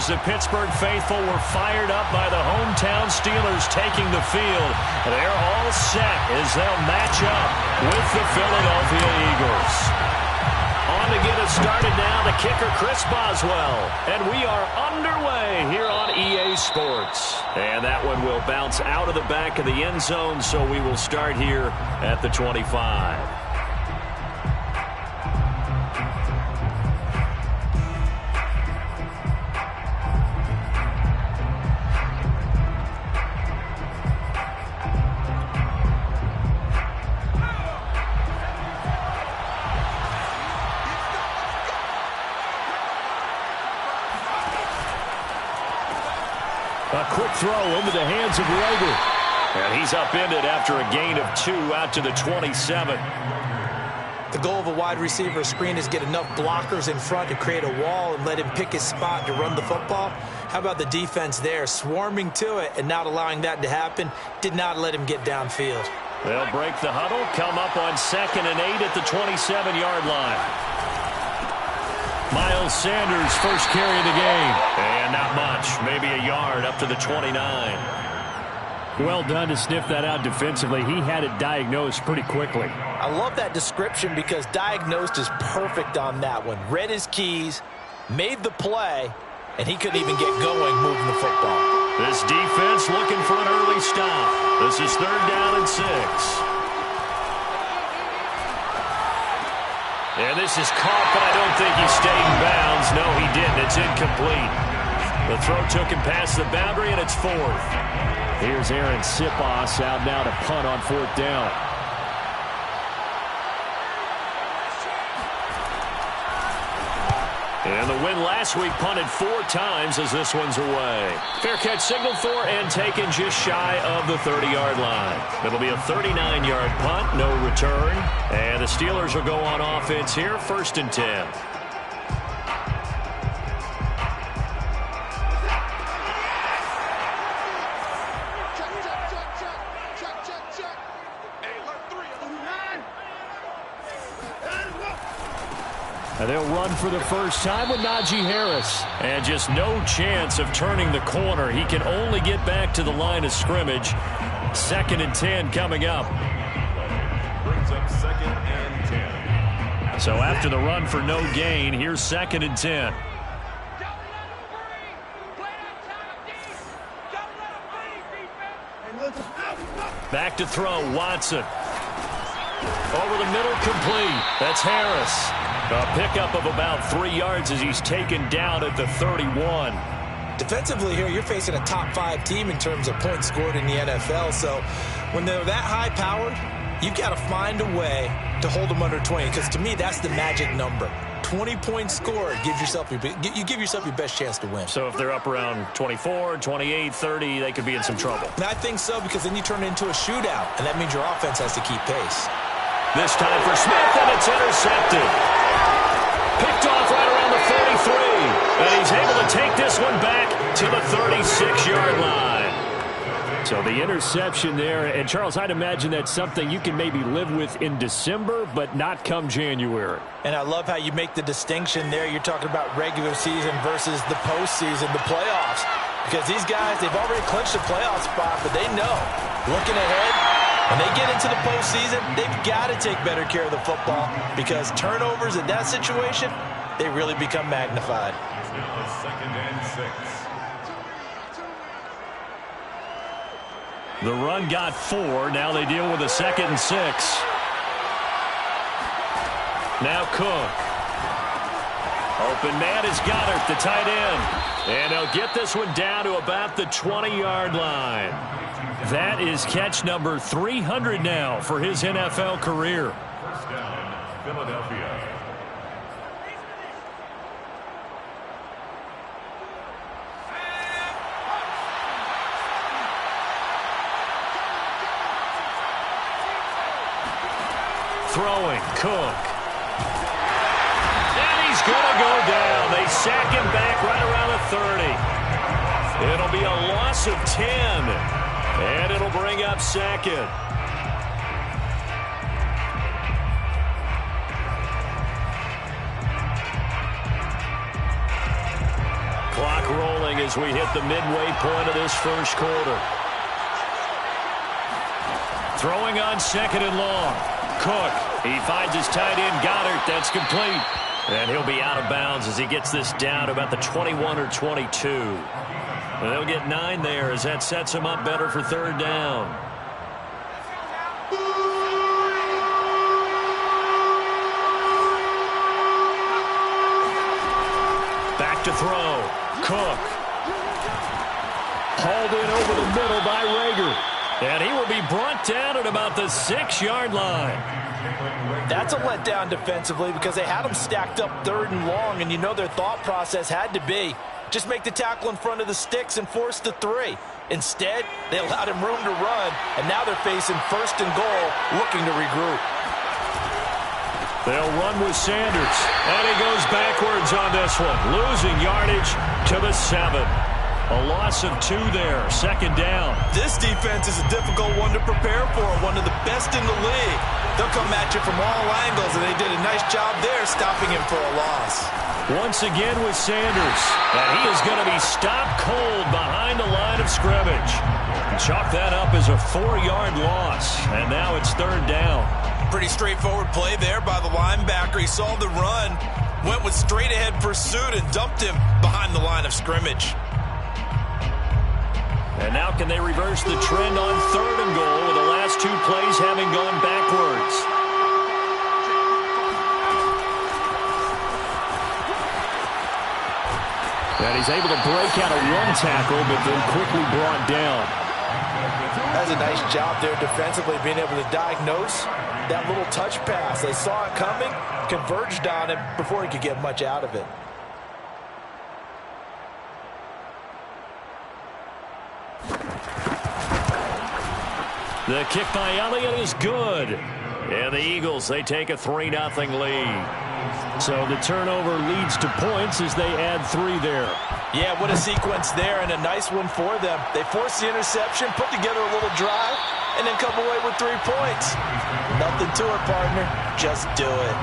as the Pittsburgh faithful were fired up by the hometown Steelers taking the field. They're all set as they'll match up with the Philadelphia Eagles. On to get us started now, the kicker Chris Boswell. And we are underway here on EA Sports. And that one will bounce out of the back of the end zone, so we will start here at the 25. A quick throw into the hands of Rager. And he's upended after a gain of 2 out to the 27. The goal of a wide receiver screen is get enough blockers in front to create a wall and let him pick his spot to run the football. How about the defense there, swarming to it and not allowing that to happen? Did not let him get downfield. They'll break the huddle, come up on 2nd and 8 at the 27-yard line. Miles Sanders first carry of the game. And not much, maybe a yard up to the 29. Well done to sniff that out defensively. He had it diagnosed pretty quickly. I love that description because diagnosed is perfect on that one. Read his keys, made the play, and he couldn't even get going moving the football. This defense looking for an early stop. This is 3rd down and 6. And this is caught, but I don't think he stayed in bounds. No, he didn't. It's incomplete. The throw took him past the boundary, and it's 4th. Here's Aaron Sipos out now to punt on 4th down. And the win last week punted 4 times as this one's away. Fair catch signaled for and taken just shy of the 30-yard line. It'll be a 39-yard punt, no return. And the Steelers will go on offense here, 1st and 10. And they'll run for the first time with Najee Harris. And just no chance of turning the corner. He can only get back to the line of scrimmage. 2nd and 10 coming up. Brings up 2nd and 10. So after the run for no gain, here's 2nd and 10. Back to throw, Watson. Over the middle, complete. That's Harris. A pickup of about 3 yards as he's taken down at the 31. Defensively here, you're facing a top 5 team in terms of points scored in the NFL. So when they're that high-powered, you've got to find a way to hold them under 20. Because to me, that's the magic number. 20 points scored, you give yourself your best chance to win. So if they're up around 24, 28, 30, they could be in some trouble. And I think so, because then you turn it into a shootout, and that means your offense has to keep pace. This time for Smith, and it's intercepted. Picked off right around the 43. And he's able to take this one back to the 36-yard line. So the interception there, and Charles, I'd imagine that's something you can maybe live with in December, but not come January. And I love how you make the distinction there. You're talking about regular season versus the postseason, the playoffs. Because these guys, they've already clinched a playoff spot, but they know, looking ahead, when they get into the postseason, they've got to take better care of the football because turnovers in that situation, they really become magnified. Now 2nd and 6. The run got 4. Now they deal with a 2nd and 6. Now Cook. Open man is Goddard, the tight end. And he'll get this one down to about the 20-yard line. That is catch number 300 now for his NFL career. 1st down, Philadelphia. Throwing, Cook. And he's going to go down. They sack him back right around the 30. It'll be a loss of 10. And it'll bring up 2nd. Clock rolls. rolling as we hit the midway point of this first quarter. Throwing on second and long. Cook, he finds his tight end Goddard. That's complete. And he'll be out of bounds as he gets this down to about the 21 or 22. And they'll get 9 there as that sets him up better for third down. Back to throw. Cook. Hauled in over the middle by Rager. And he will be brought down at about the 6-yard line. That's a letdown defensively because they had him stacked up third and long, and you know their thought process had to be just make the tackle in front of the sticks and force the 3. Instead, they allowed him room to run, and now they're facing first and goal, looking to regroup. They'll run with Sanders, and he goes backwards on this one, losing yardage to the 7. A loss of 2 there, second down. This defense is a difficult one to prepare for, one of the best in the league. They'll come at you from all angles, and they did a nice job there stopping him for a loss. Once again with Sanders, and he is going to be stopped cold behind the line of scrimmage. Chalk that up as a 4-yard loss, and now it's third down. Pretty straightforward play there by the linebacker. He saw the run, went with straight-ahead pursuit, and dumped him behind the line of scrimmage. And now can they reverse the trend on third and goal with the last 2 plays having gone backwards? And he's able to break out a 1 tackle, but then quickly brought down. That's a nice job there defensively, being able to diagnose that little touch pass. They saw it coming, converged on him before he could get much out of it. The kick by Elliott is good. And the Eagles, they take a 3-0 lead. So the turnover leads to points as they add 3 there. Yeah, what a sequence there, and a nice one for them. They force the interception, put together a little drive, and then come away with 3 points. Nothing to it, partner. Just do it.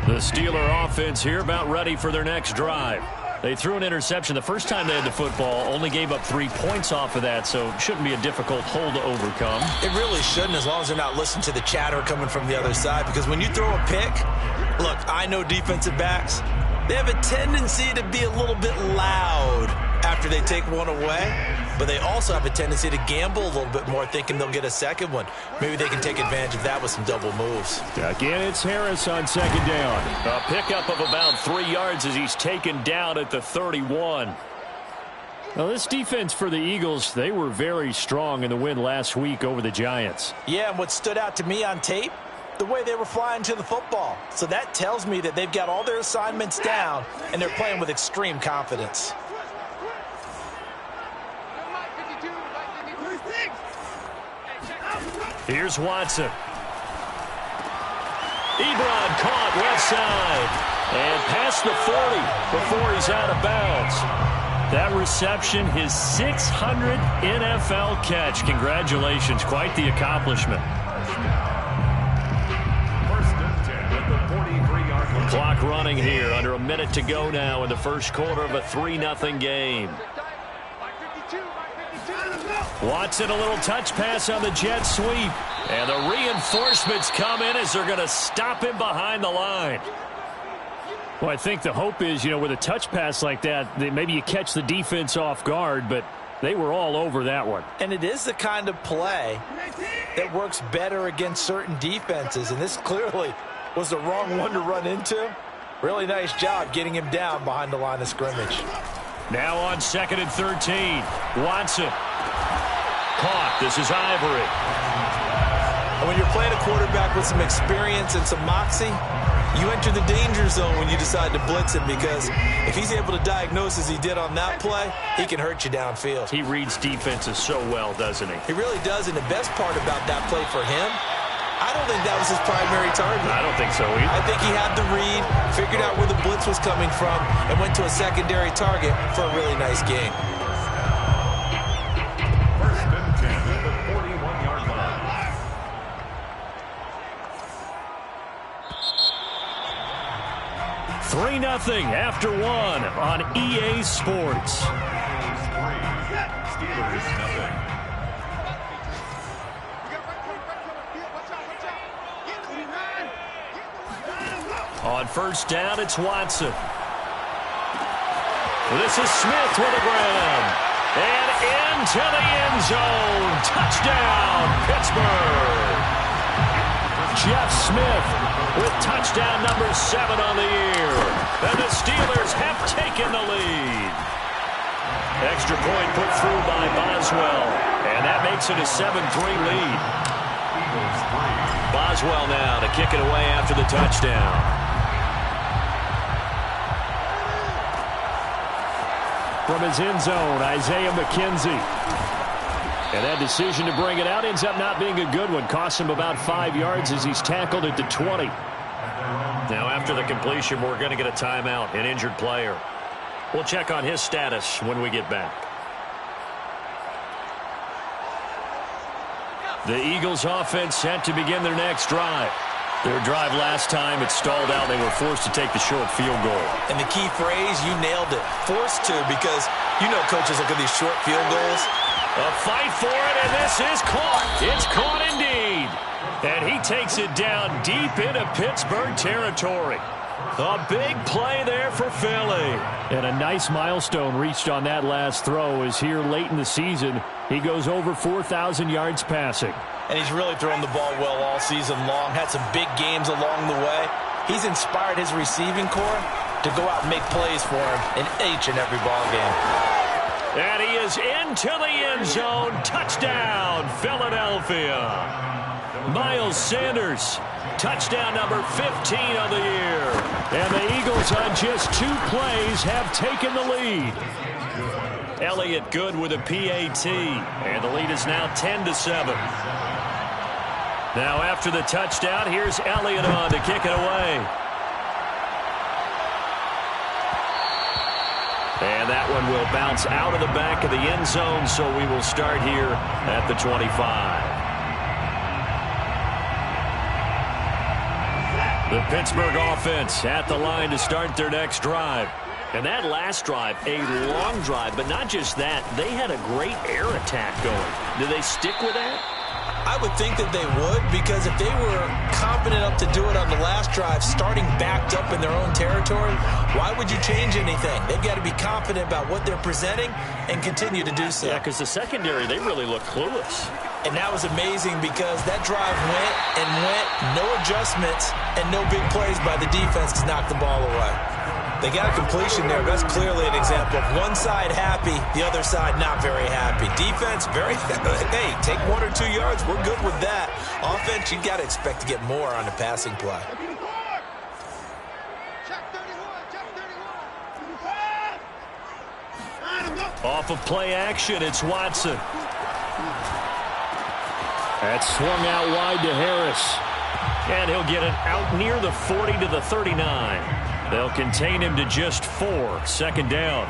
The Steeler offense here about ready for their next drive. They threw an interception the first time they had the football, only gave up 3 points off of that, so it shouldn't be a difficult hole to overcome. It really shouldn't, as long as they're not listening to the chatter coming from the other side, because when you throw a pick, look, I know defensive backs, they have a tendency to be a little bit loud after they take one away, but they also have a tendency to gamble a little bit more, thinking they'll get a second one. Maybe they can take advantage of that with some double moves. Again, it's Harris on second down. A pickup of about 3 yards as he's taken down at the 31. Now, this defense for the Eagles, they were very strong in the win last week over the Giants. Yeah, and what stood out to me on tape, the way they were flying to the football. So that tells me that they've got all their assignments down, and they're playing with extreme confidence. Here's Watson. Ebron caught left side and past the 40 before he's out of bounds. That reception, his 600th NFL catch. Congratulations. Quite the accomplishment. First and 10 at the 43-yard line. Clock running here. Under a minute to go now in the first quarter of a 3-0 game. Watson, a little touch pass on the jet sweep. And the reinforcements come in as they're going to stop him behind the line. Well, I think the hope is, with a touch pass like that, maybe you catch the defense off guard, but they were all over that one. And it is the kind of play that works better against certain defenses, and this clearly was the wrong one to run into. Really nice job getting him down behind the line of scrimmage. Now on 2nd and 13. Watson. Caught. This is Ivory. And when you're playing a quarterback with some experience and some moxie, you enter the danger zone when you decide to blitz him, because if he's able to diagnose as he did on that play, he can hurt you downfield. He reads defenses so well, doesn't he? He really does, and the best part about that play for him, I don't think that was his primary target. I don't think so either. I think he had the read, figured out where the blitz was coming from, and went to a secondary target for a really nice game. First and 10 at the 41-yard line. 3-0 after 1 on EA Sports. Steelers nothing. On first down, it's Watson. This is Smith with the ground. And into the end zone. Touchdown, Pittsburgh. Jeff Smith with touchdown number 7 on the year. And the Steelers have taken the lead. Extra point put through by Boswell. And that makes it a 7-3 lead. Boswell now to kick it away after the touchdown. From his end zone, Isaiah McKenzie. And that decision to bring it out ends up not being a good one. Costs him about 5 yards as he's tackled at the 20. Now after the completion, we're going to get a timeout, an injured player. We'll check on his status when we get back. The Eagles offense set to begin their next drive. Their drive last time, it stalled out. They were forced to take the short field goal. And the key phrase, you nailed it. Forced to, because you know coaches look at these short field goals. A fight for it, and this is caught. It's caught indeed. And he takes it down deep into Pittsburgh territory. A big play there for Philly. And a nice milestone reached on that last throw as here late in the season, he goes over 4,000 yards passing. And he's really thrown the ball well all season long. Had some big games along the way. He's inspired his receiving corps to go out and make plays for him in each and every ball game. And he is into the end zone. Touchdown, Philadelphia. Miles Sanders, touchdown number 15 of the year. And the Eagles on just 2 plays have taken the lead. Elliott good with a PAT. And the lead is now 10-7. Now after the touchdown, here's Elliott on to kick it away. And that one will bounce out of the back of the end zone, so we will start here at the 25. The Pittsburgh offense at the line to start their next drive. And that last drive, a long drive, but not just that, they had a great air attack going. Do they stick with that? I would think that they would, because if they were confident enough to do it on the last drive, starting backed up in their own territory, why would you change anything? They've got to be confident about what they're presenting and continue to do so. Yeah, because the secondary, they really look clueless. And that was amazing because that drive went and went, no adjustments, and no big plays by the defense to knock the ball away. They got a completion there. That's clearly an example of one side happy, the other side not very happy. Defense, very, hey, take 1 or 2 yards. We're good with that. Offense, you got to expect to get more on the passing play. Off of play action, it's Watson. That's swung out wide to Harris. And he'll get it out near the 40 to the 39. They'll contain him to just 4. Second down.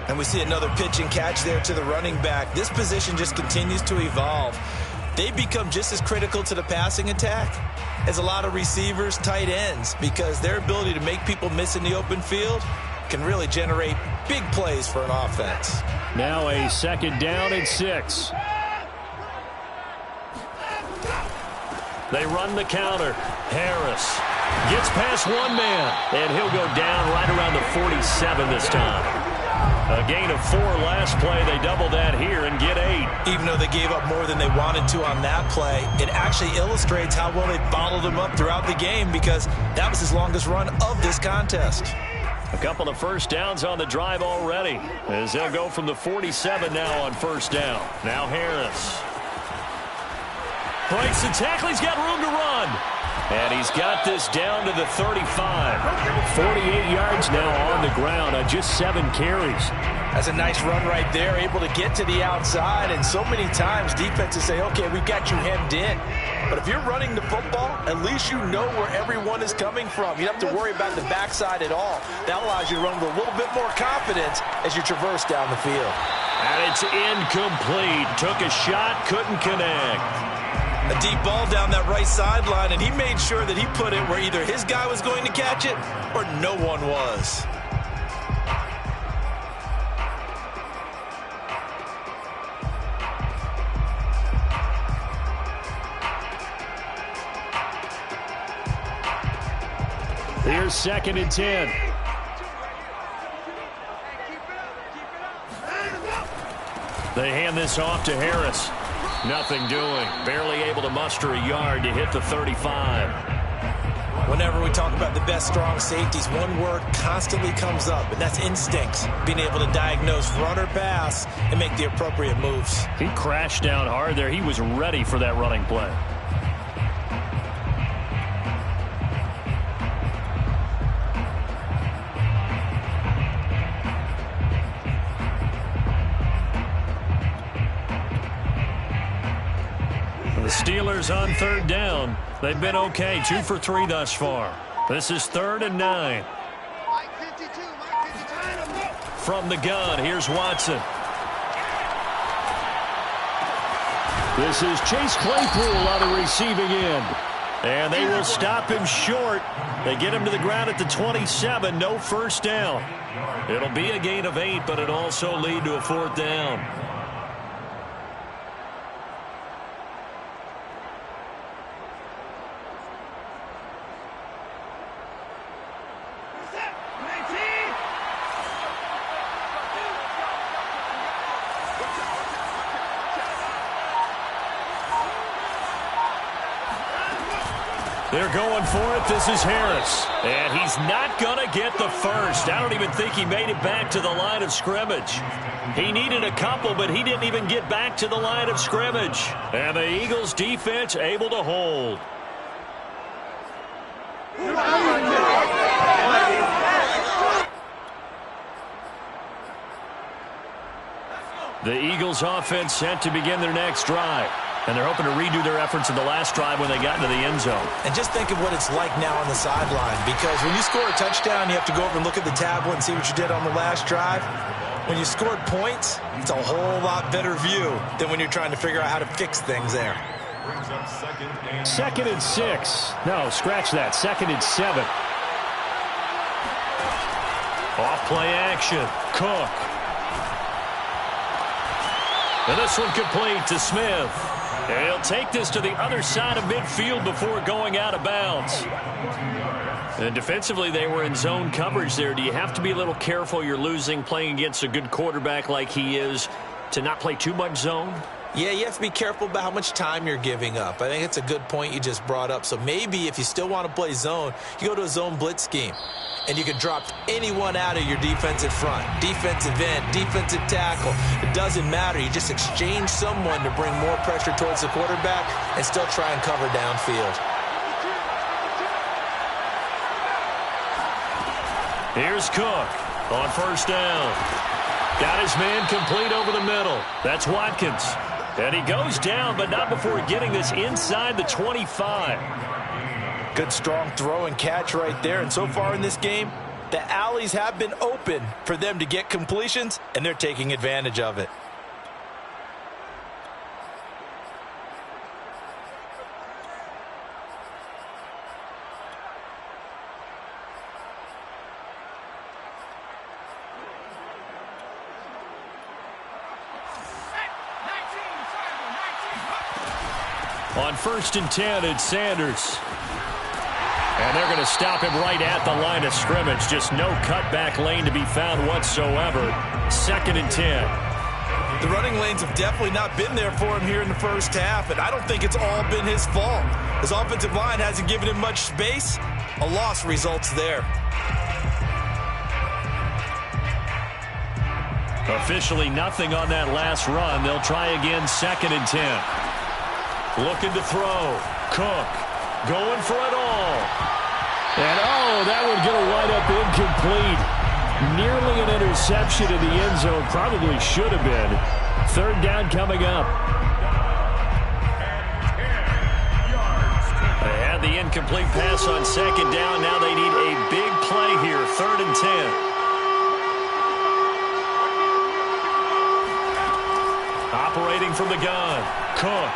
And we see another pitch and catch there to the running back. This position just continues to evolve. They become just as critical to the passing attack as a lot of receivers, tight ends, because their ability to make people miss in the open field can really generate big plays for an offense. Now a second down and 6. They run the counter. Harris gets past one man, and he'll go down right around the 47 this time. A gain of 4 last play. They double that here and get 8. Even though they gave up more than they wanted to on that play, it actually illustrates how well they bottled him up throughout the game, because that was his longest run of this contest. A couple of first downs on the drive already, as they'll go from the 47 now on first down. Now Harris breaks the tackle. He's got room to run. And he's got this down to the 35. 48 yards now on the ground on just 7 carries. That's a nice run right there, able to get to the outside. And so many times defenses say, okay, we've got you hemmed in. But if you're running the football, at least you know where everyone is coming from. You don't have to worry about the backside at all. That allows you to run with a little bit more confidence as you traverse down the field. And it's incomplete. Took a shot, couldn't connect. A deep ball down that right sideline, and he made sure that he put it where either his guy was going to catch it or no one was. Here's 2nd and 10. They hand this off to Harris. Nothing doing. Barely able to muster a yard to hit the 35. Whenever we talk about the best strong safeties, one word constantly comes up, and that's instincts. Being able to diagnose run or pass and make the appropriate moves. He crashed down hard there. He was ready for that running play. The Steelers on 3rd down. They've been okay, 2 for 3 thus far. This is 3rd and 9. From the gun, here's Watson. This is Chase Claypool on the receiving end. And they will stop him short. They get him to the ground at the 27, no first down. It'll be a gain of 8, but it'll also lead to a 4th down. They're going for it. This is Harris. And he's not going to get the first. I don't even think he made it back to the line of scrimmage. He needed a couple, but he didn't even get back to the line of scrimmage. And the Eagles defense able to hold. The Eagles offense set to begin their next drive. And they're hoping to redo their efforts in the last drive when they got into the end zone. And just think of what it's like now on the sideline. Because when you score a touchdown, you have to go over and look at the tablet and see what you did on the last drive. When you scored points, it's a whole lot better view than when you're trying to figure out how to fix things there. 2nd and 6. No, scratch that. 2nd and 7. Off play action. Cook. And this one complete to Smith. And he'll take this to the other side of midfield before going out of bounds. And defensively, they were in zone coverage there. Do you have to be a little careful? You're losing playing against a good quarterback like he is to not play too much zone? Yeah, you have to be careful about how much time you're giving up. I think it's a good point you just brought up. So maybe if you still want to play zone, you go to a zone blitz scheme. And you can drop anyone out of your defensive front, defensive end, defensive tackle. It doesn't matter. You just exchange someone to bring more pressure towards the quarterback and still try and cover downfield. Here's Cook on 1st down. Got his man complete over the middle. That's Watkins. And he goes down, but not before getting this inside the 25. Good strong throw and catch right there. And so far in this game, the alleys have been open for them to get completions, and they're taking advantage of it. On 1st and 10, it's Sanders. And they're going to stop him right at the line of scrimmage. Just no cutback lane to be found whatsoever. 2nd and 10. The running lanes have definitely not been there for him here in the first half, and I don't think it's all been his fault. His offensive line hasn't given him much space. A loss results there. Officially nothing on that last run. They'll try again 2nd and 10. Looking to throw. Cook going for it all. And, that would get a wide-up incomplete. Nearly an interception in the end zone. Probably should have been. 3rd down coming up. They had the incomplete pass on 2nd down. Now they need a big play here. 3rd and 10. Operating from the gun. Cook.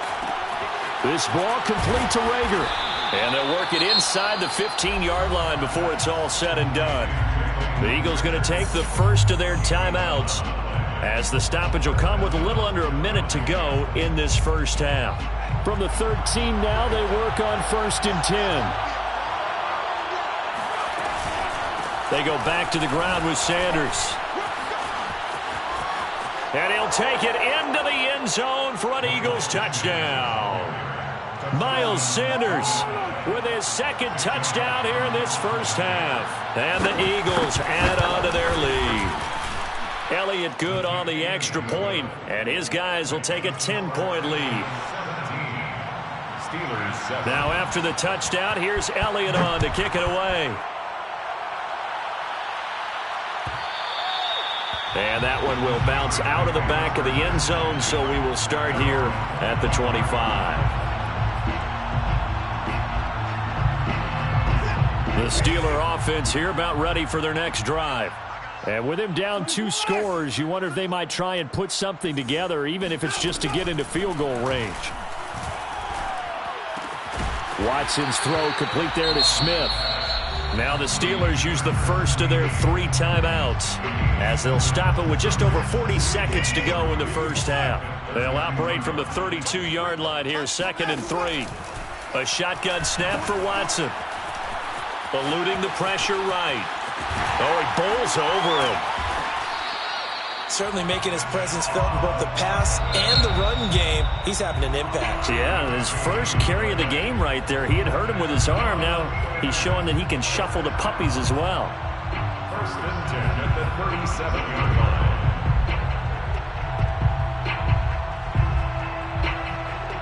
This ball complete to Reagor. And they'll work it inside the 15-yard line before it's all said and done. The Eagles going to take the first of their timeouts, as the stoppage will come with a little under a minute to go in this first half. From the 13 now, they work on 1st and 10. They go back to the ground with Sanders. And he'll take it into the end zone for an Eagles touchdown. Miles Sanders with his second touchdown here in this first half. And the Eagles add on to their lead. Elliott Good on the extra point, and his guys will take a 10-point lead. Now after the touchdown, here's Elliott on to kick it away. And that one will bounce out of the back of the end zone, so we will start here at the 25. The Steeler offense here about ready for their next drive. And with him down 2 scores, you wonder if they might try and put something together, even if it's just to get into field goal range. Watson's throw complete there to Smith. Now the Steelers use the first of their 3 timeouts, as they'll stop it with just over 40 seconds to go in the first half. They'll operate from the 32-yard line here, 2nd and 3. A shotgun snap for Watson. Eluding the pressure right. Oh, he bowls over him. Certainly making his presence felt in both the pass and the run game. He's having an impact. Yeah, his first carry of the game right there. He had hurt him with his arm. Now he's showing that he can shuffle the puppies as well. 1st and 10 at the 37-yard line.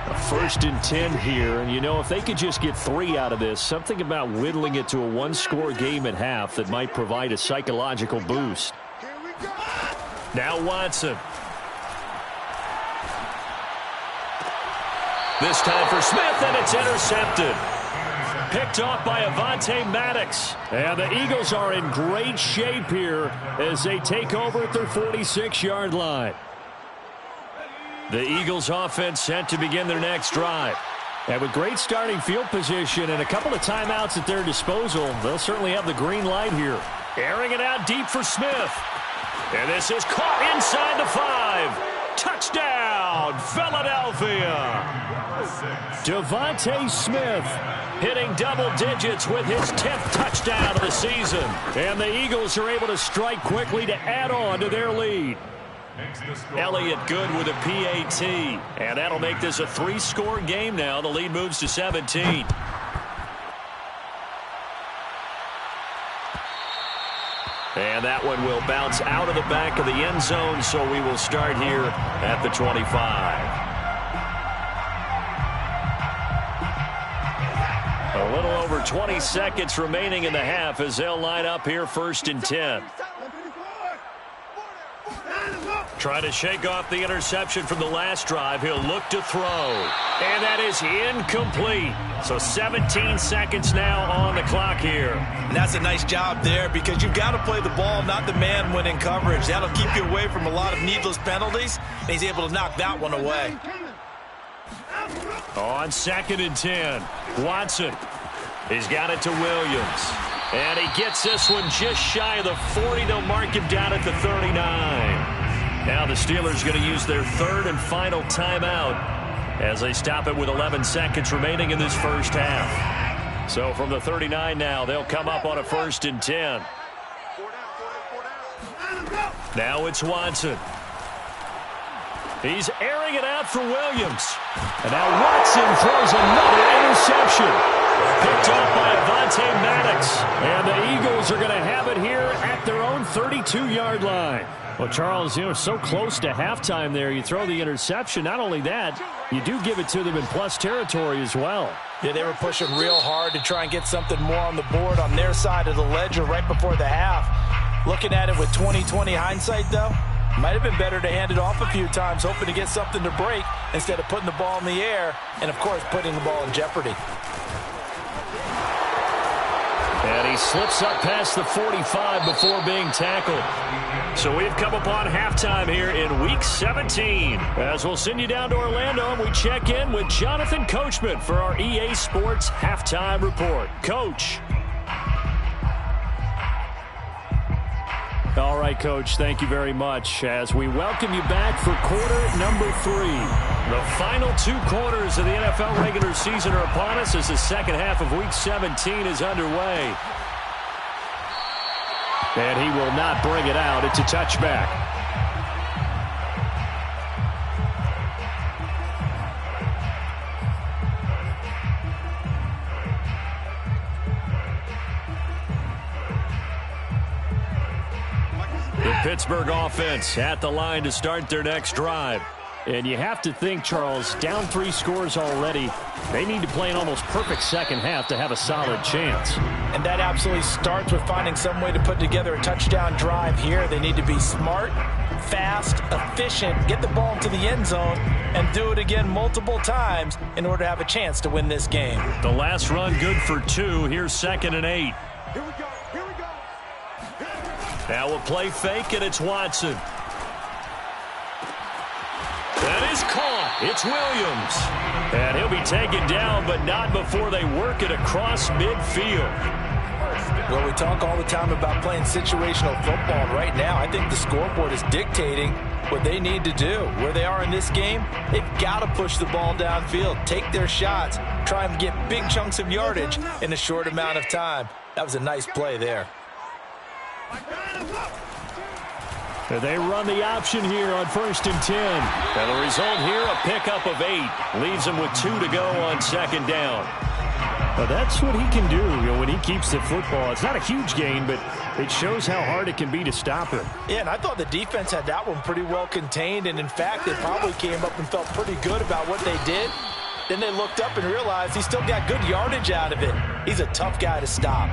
A 1st and 10 here, and you know, if they could just get 3 out of this, something about whittling it to a 1-score game at half that might provide a psychological boost. Now Watson. This time for Smith, and it's intercepted. Picked off by Avonte Maddox. And the Eagles are in great shape here as they take over at their 46-yard line. The Eagles offense set to begin their next drive. And with great starting field position and a couple of timeouts at their disposal, they'll certainly have the green light here. Airing it out deep for Smith. And this is caught inside the 5. Touchdown, Philadelphia. Devontae Smith hitting double digits with his 10th touchdown of the season. And the Eagles are able to strike quickly to add on to their lead. Elliott Good with a PAT. And that'll make this a 3-score game now. The lead moves to 17. And that one will bounce out of the back of the end zone, so we will start here at the 25. A little over 20 seconds remaining in the half as they'll line up here 1st and 10. Trying to shake off the interception from the last drive. He'll look to throw. And that is incomplete. So 17 seconds now on the clock here. And that's a nice job there, because you've got to play the ball, not the man when in coverage. That'll keep you away from a lot of needless penalties, and he's able to knock that one away. On 2nd and 10, Watson. He's got it to Williams. And he gets this one just shy of the 40. They'll mark him down at the 39. Now the Steelers going to use their 3rd and final timeout as they stop it with 11 seconds remaining in this first half. So from the 39 now, they'll come up on a 1st and 10. Now it's Watson. He's airing it out for Williams. And now Watson throws another interception. Picked off by Avonte Maddox. And the Eagles are going to have it here at their own 32-yard line. Well, Charles, you know, so close to halftime there. You throw the interception. Not only that, you do give it to them in plus territory as well. Yeah, they were pushing real hard to try and get something more on the board on their side of the ledger right before the half. Looking at it with 20/20 hindsight, though, might have been better to hand it off a few times, hoping to get something to break instead of putting the ball in the air and, of course, putting the ball in jeopardy. And he slips up past the 45 before being tackled. So we've come upon halftime here in Week 17. As we'll send you down to Orlando, and we check in with Jonathan Coachman for our EA Sports Halftime Report. Coach. All right, Coach, thank you very much as we welcome you back for quarter number 3. The final 2 quarters of the NFL regular season are upon us as the second half of Week 17 is underway. And he will not bring it out. It's a touchback. The Pittsburgh offense at the line to start their next drive. And you have to think, Charles, down 3 scores already. They need to play an almost perfect second half to have a solid chance. And that absolutely starts with finding some way to put together a touchdown drive here. They need to be smart, fast, efficient, get the ball into the end zone, and do it again multiple times in order to have a chance to win this game. The last run good for 2. Here's 2nd and 8. Here we go. Here we go. Now we'll play fake, and it's Watson. That is caught. It's Williams. And he'll be taken down, but not before they work it across midfield. Well, we talk all the time about playing situational football. Right now, I think the scoreboard is dictating what they need to do. Where they are in this game, they've got to push the ball downfield, take their shots, try and get big chunks of yardage in a short amount of time. That was a nice play there. They run the option here on 1st and 10. And the result here, a pickup of 8. Leaves them with 2 to go on 2nd down. Well, that's what he can do, when he keeps the football. It's not a huge gain, but it shows how hard it can be to stop him. Yeah, and I thought the defense had that one pretty well contained. And, in fact, they probably came up and felt pretty good about what they did. Then they looked up and realized he still got good yardage out of it. He's a tough guy to stop.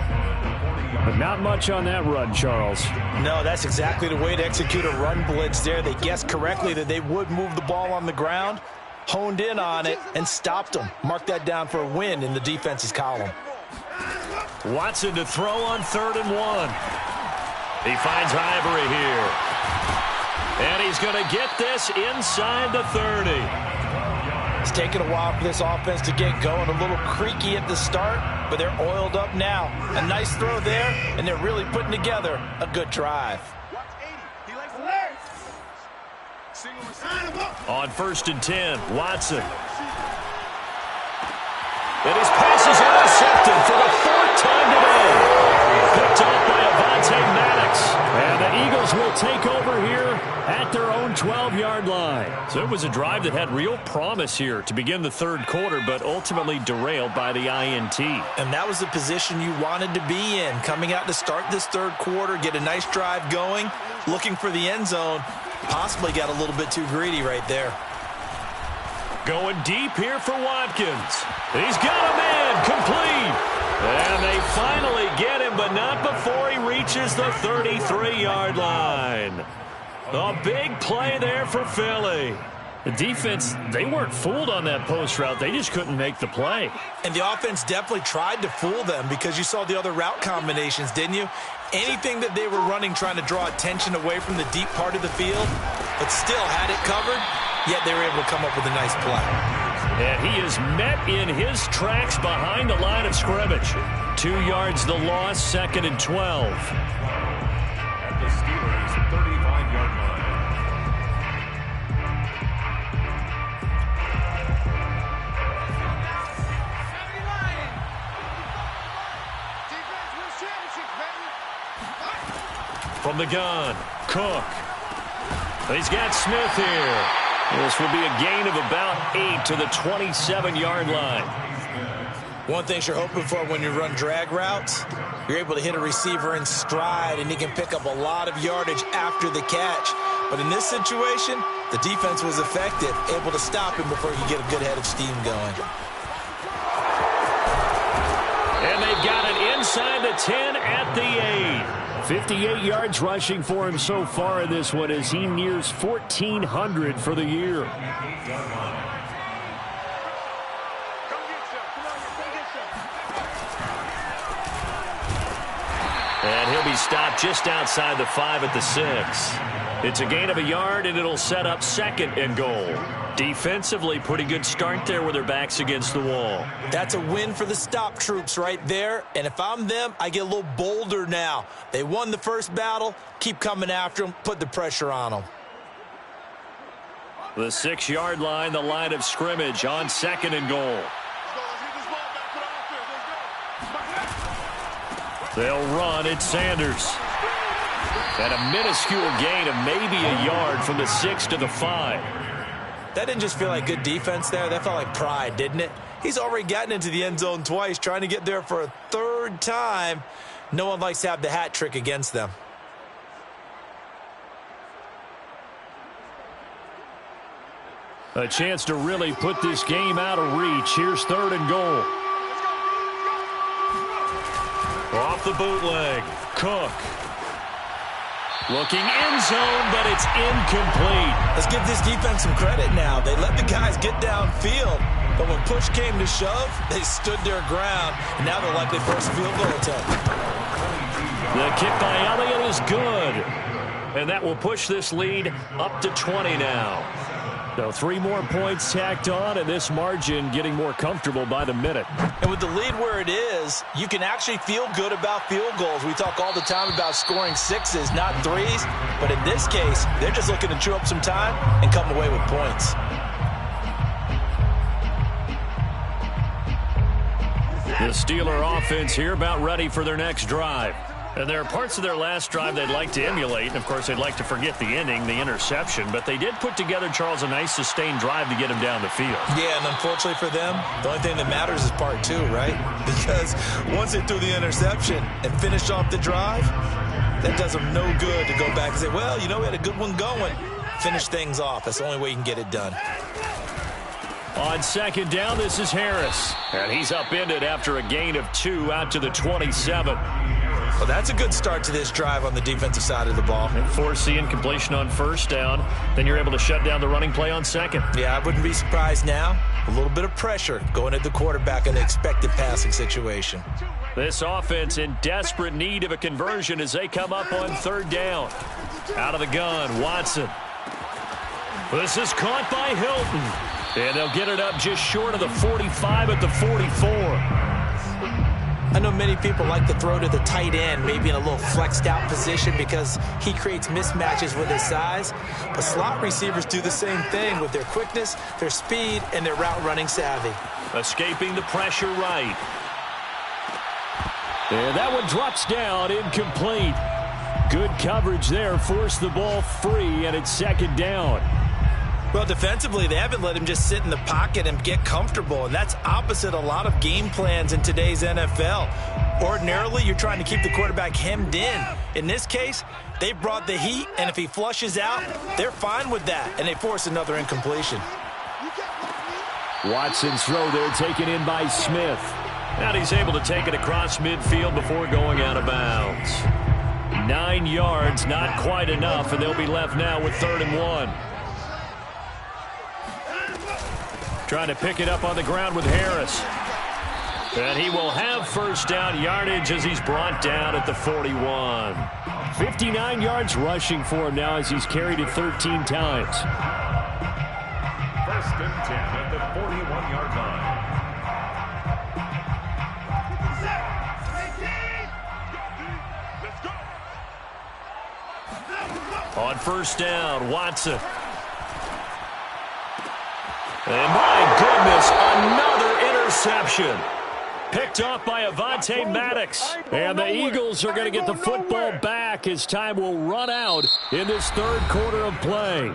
But not much on that run, Charles. No, that's exactly the way to execute a run blitz there. They guessed correctly that they would move the ball on the ground, honed in on it, and stopped them. Mark that down for a win in the defense's column. Watson to throw on 3rd and 1. He finds Ivory here. And he's going to get this inside the 30. It's taken a while for this offense to get going. A little creaky at the start, but they're oiled up now. A nice throw there, and they're really putting together a good drive. On 1st and 10, Watson. And his pass is intercepted for the 4th time today. Picked off by Avonte Maddox. And the Eagles will take over here at their own 12-yard line. So it was a drive that had real promise here to begin the 3rd quarter, but ultimately derailed by the INT. And that was the position you wanted to be in. Coming out to start this 3rd quarter, get a nice drive going, looking for the end zone. Possibly got a little bit too greedy right there. Going deep here for Watkins. He's got a man complete. And they finally get him, but not before he reaches the 33-yard line. A big play there for Philly. The defense, they weren't fooled on that post route. They just couldn't make the play. And the offense definitely tried to fool them because you saw the other route combinations, didn't you? Anything that they were running trying to draw attention away from the deep part of the field, but still had it covered, yet they were able to come up with a nice play. And he is met in his tracks behind the line of scrimmage. 2 yards the loss, 2nd and 12. At the Steelers' 35-yard line. From the gun, Cook. He's got Smith here. This will be a gain of about 8 to the 27-yard line. One thing you're hoping for when you run drag routes, you're able to hit a receiver in stride, and he can pick up a lot of yardage after the catch. But in this situation, the defense was effective, able to stop him before you get a good head of steam going. And they've got it inside the 10 at the 8. 58 yards rushing for him so far in this one as he nears 1,400 for the year. And he'll be stopped just outside the 5 at the 6. It's a gain of a yard, and it'll set up 2nd and goal. Defensively, pretty good start there with their backs against the wall. That's a win for the stop troops right there. And if I'm them, I get a little bolder now. They won the first battle. Keep coming after them. Put the pressure on them. The 6-yard line, the line of scrimmage on 2nd and goal. They'll run at Sanders. And a minuscule gain of maybe a yard from the 6 to the 5. That didn't just feel like good defense there. That felt like pride, didn't it? He's already gotten into the end zone twice, trying to get there for a 3rd time. No one likes to have the hat trick against them. A chance to really put this game out of reach. Here's 3rd and goal. Off the bootleg. Cook. Looking end zone, but it's incomplete. Let's give this defense some credit now. They let the guys get downfield, but when push came to shove, they stood their ground, and now they're likely first field goal attempt. The kick by Elliott is good, and that will push this lead up to 20 now. So 3 more points tacked on, and this margin getting more comfortable by the minute. And with the lead where it is, you can actually feel good about field goals. We talk all the time about scoring 6s, not 3s. But in this case, they're just looking to chew up some time and come away with points. The Steeler offense here about ready for their next drive. And there are parts of their last drive they'd like to emulate. And, of course, they'd like to forget the ending, the interception. But they did put together, Charles, a nice sustained drive to get him down the field. Yeah, and unfortunately for them, the only thing that matters is part 2, right? Because once they threw the interception and finished off the drive, that does them no good to go back and say, well, you know, we had a good one going. Finish things off. That's the only way you can get it done. On 2nd down, this is Harris. And he's upended after a gain of 2 out to the 27. Well, that's a good start to this drive on the defensive side of the ball. And force the incompletion on 1st down. Then you're able to shut down the running play on 2nd. Yeah, I wouldn't be surprised now. A little bit of pressure going at the quarterback in an expected passing situation. This offense in desperate need of a conversion as they come up on 3rd down. Out of the gun, Watson. This is caught by Hilton. And they'll get it up just short of the 45 at the 44. I know many people like to throw to the tight end, maybe in a little flexed out position because he creates mismatches with his size. But slot receivers do the same thing with their quickness, their speed, and their route running savvy. Escaping the pressure right. And that one drops down, incomplete. Good coverage there, forced the ball free, and it's 2nd down. Well, defensively, they haven't let him just sit in the pocket and get comfortable, and that's opposite a lot of game plans in today's NFL. Ordinarily, you're trying to keep the quarterback hemmed in. In this case, they brought the heat, and if he flushes out, they're fine with that, and they force another incompletion. Watson's throw there taken in by Smith. And he's able to take it across midfield before going out of bounds. 9 yards, not quite enough, and they'll be left now with 3rd and 1. Trying to pick it up on the ground with Harris. And he will have 1st down yardage as he's brought down at the 41. 59 yards rushing for him now as he's carried it 13 times. 1st and 10 at the 41-yard line. On 1st down, Watson. And my goodness, another interception. Picked off by Avonte Maddox. And the Eagles are going to get the football back as time will run out in this 3rd quarter of play.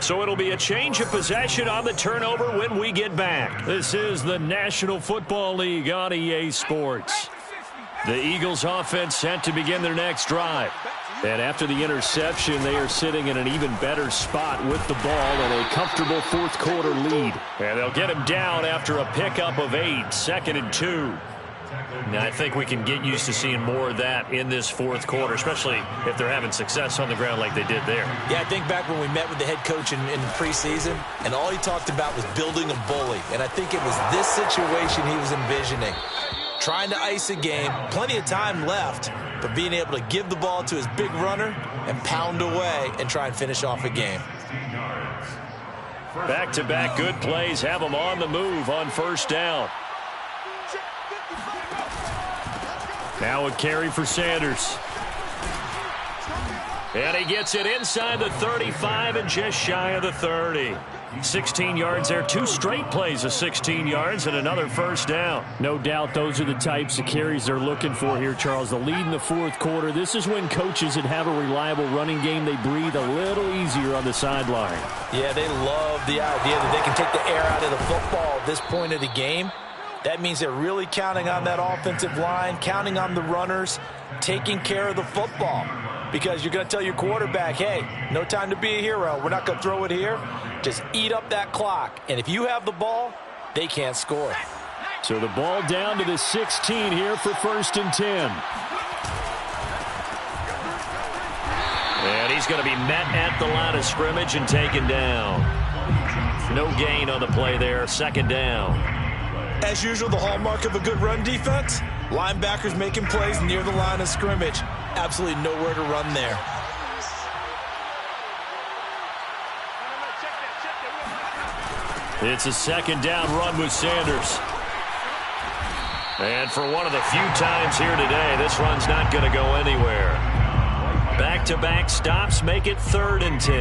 So it'll be a change of possession on the turnover when we get back. This is the National Football League on EA Sports. The Eagles offense set to begin their next drive. And after the interception, they are sitting in an even better spot with the ball and a comfortable 4th quarter lead. And they'll get him down after a pickup of 8, 2nd and 2. Now, I think we can get used to seeing more of that in this 4th quarter, especially if they're having success on the ground like they did there. Yeah, I think back when we met with the head coach in preseason, and all he talked about was building a bully. And I think it was this situation he was envisioning. Trying to ice a game, plenty of time left, but being able to give the ball to his big runner and pound away and try and finish off a game. Back-to-back good plays have him on the move on first down. Now a carry for Sanders. And he gets it inside the 35 and just shy of the 30. 16 yards there, 2 straight plays of 16 yards and another first down. No doubt those are the types of carries they're looking for here, Charles. The lead in the fourth quarter. This is when coaches that have a reliable running game, they breathe a little easier on the sideline. Yeah, they love the idea that they can take the air out of the football at this point of the game. That means they're really counting on that offensive line, counting on the runners, taking care of the football. Because you're going to tell your quarterback, hey, no time to be a hero. We're not going to throw it here. Just eat up that clock. And if you have the ball, they can't score. So the ball down to the 16 here for 1st and 10. And he's going to be met at the line of scrimmage and taken down. No gain on the play there. 2nd down. As usual, the hallmark of a good run defense, linebackers making plays near the line of scrimmage. Absolutely nowhere to run there. It's a 2nd down run with Sanders. And for one of the few times here today, this run's not going to go anywhere. Back-to-back stops make it 3rd and 10.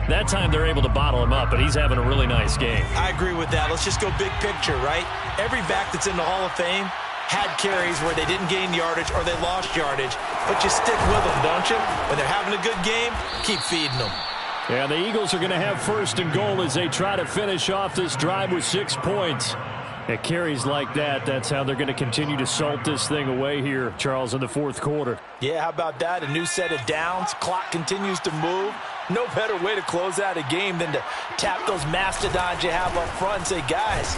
That time they're able to bottle him up, but he's having a really nice game. I agree with that. Let's just go big picture, right? Every back that's in the Hall of Fame had carries where they didn't gain yardage or they lost yardage, but you stick with them, don't you? When they're having a good game, keep feeding them. Yeah, the Eagles are going to have 1st and goal as they try to finish off this drive with 6 points. At carries like that, that's how they're going to continue to salt this thing away here, Charles, in the fourth quarter. Yeah, how about that? A new set of downs. Clock continues to move. No better way to close out a game than to tap those mastodons you have up front and say, guys,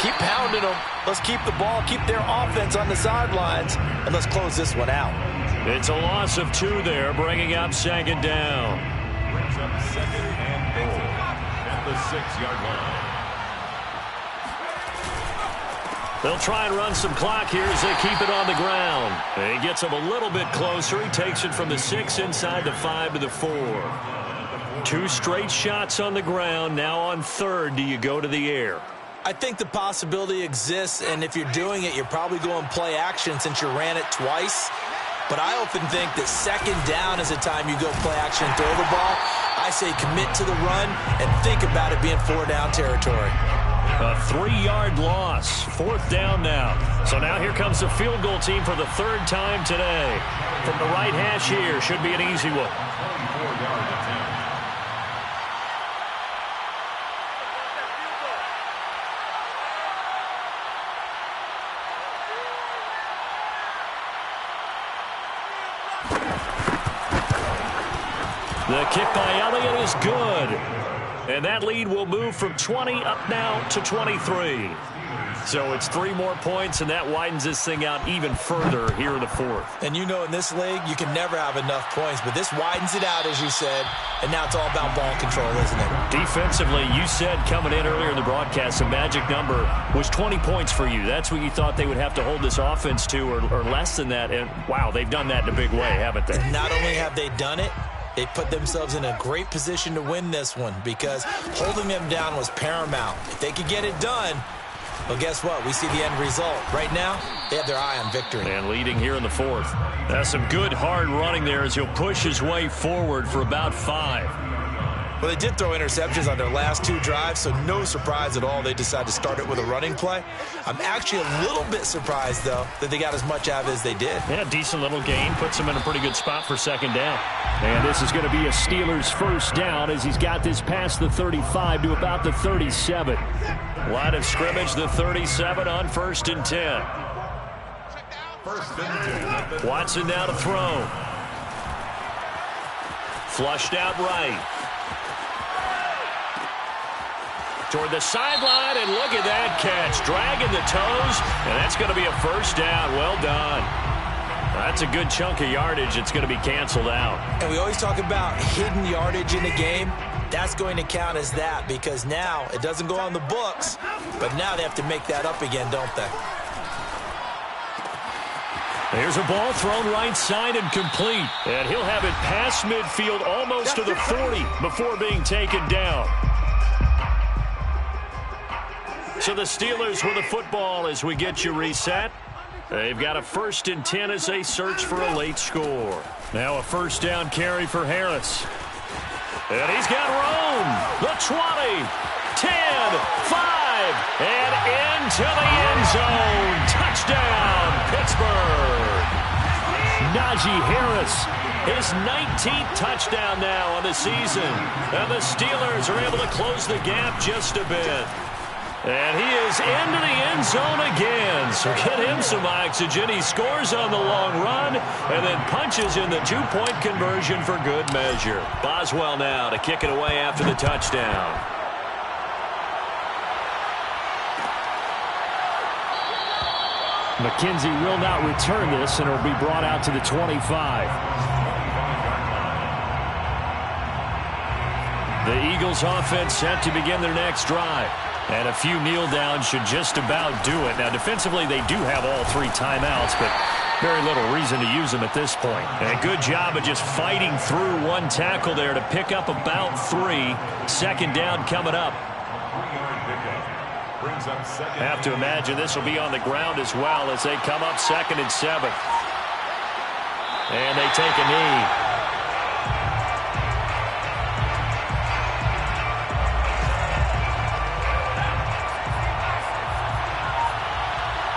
keep pounding them. Let's keep the ball, keep their offense on the sidelines, and let's close this one out. It's a loss of 2 there, bringing up 2nd down. Brings up 2nd and goal at the 6-yard line. They'll try and run some clock here as they keep it on the ground. He gets him a little bit closer. He takes it from the 6 inside the 5 to the 4. 2 straight shots on the ground. Now on 3rd, do you go to the air? I think the possibility exists, and if you're doing it, you're probably going play action since you ran it twice. But I often think that 2nd down is a time you go play action and throw the ball. I say commit to the run and think about it being 4-down territory. A 3-yard loss. 4th down now. So now here comes the field goal team for the 3rd time today. From the right hash here. Should be an easy one. 4-yard attempt. The kick by Elliott is good. And that lead will move from 20 up now to 23. So it's 3 more points, and that widens this thing out even further here in the 4th. And you know in this league, you can never have enough points, but this widens it out, as you said, and now it's all about ball control, isn't it? Defensively, you said coming in earlier in the broadcast, the magic number was 20 points for you. That's what you thought they would have to hold this offense to, or less than that. And, wow, they've done that in a big way, haven't they? Not only have they done it, they put themselves in a great position to win this one because holding them down was paramount. If they could get it done, well, guess what? We see the end result. Right now, they have their eye on victory. And leading here in the 4th. That's some good hard running there as he'll push his way forward for about 5. Well, they did throw interceptions on their last 2 drives, so no surprise at all they decided to start it with a running play. I'm actually a little bit surprised, though, that they got as much out of it as they did. Yeah, decent little gain. Puts them in a pretty good spot for 2nd down. And this is going to be a Steelers 1st down as he's got this past the 35 to about the 37. Line of scrimmage, the 37 on 1st and 10. 1st and 10. Watson now to throw. Flushed out right. Toward the sideline, and look at that catch. Dragging the toes, and that's going to be a 1st down. Well done. That's a good chunk of yardage. It's going to be canceled out. And we always talk about hidden yardage in the game. That's going to count as that because now it doesn't go on the books, but now they have to make that up again, don't they? Here's a ball thrown right side and complete. And he'll have it past midfield almost to the 40 before being taken down. So the Steelers with the football as we get you reset. They've got a 1st and 10 as they search for a late score. Now a 1st down carry for Harris. And he's got room. The 20, 10, 5, and into the end zone. Touchdown, Pittsburgh. Najee Harris, his 19th touchdown now on the season. And the Steelers are able to close the gap just a bit. And he is into the end zone again. So get him some oxygen. He scores on the long run and then punches in the 2-point conversion for good measure. Boswell now to kick it away after the touchdown. McKenzie will not return this, and it will be brought out to the 25. The Eagles offense set to begin their next drive. And a few kneel downs should just about do it. Now, defensively, they do have all 3 timeouts, but very little reason to use them at this point. And a good job of just fighting through one tackle there to pick up about 3. 2nd down coming up. Have to imagine this will be on the ground as well as they come up 2nd and 7. And they take a knee.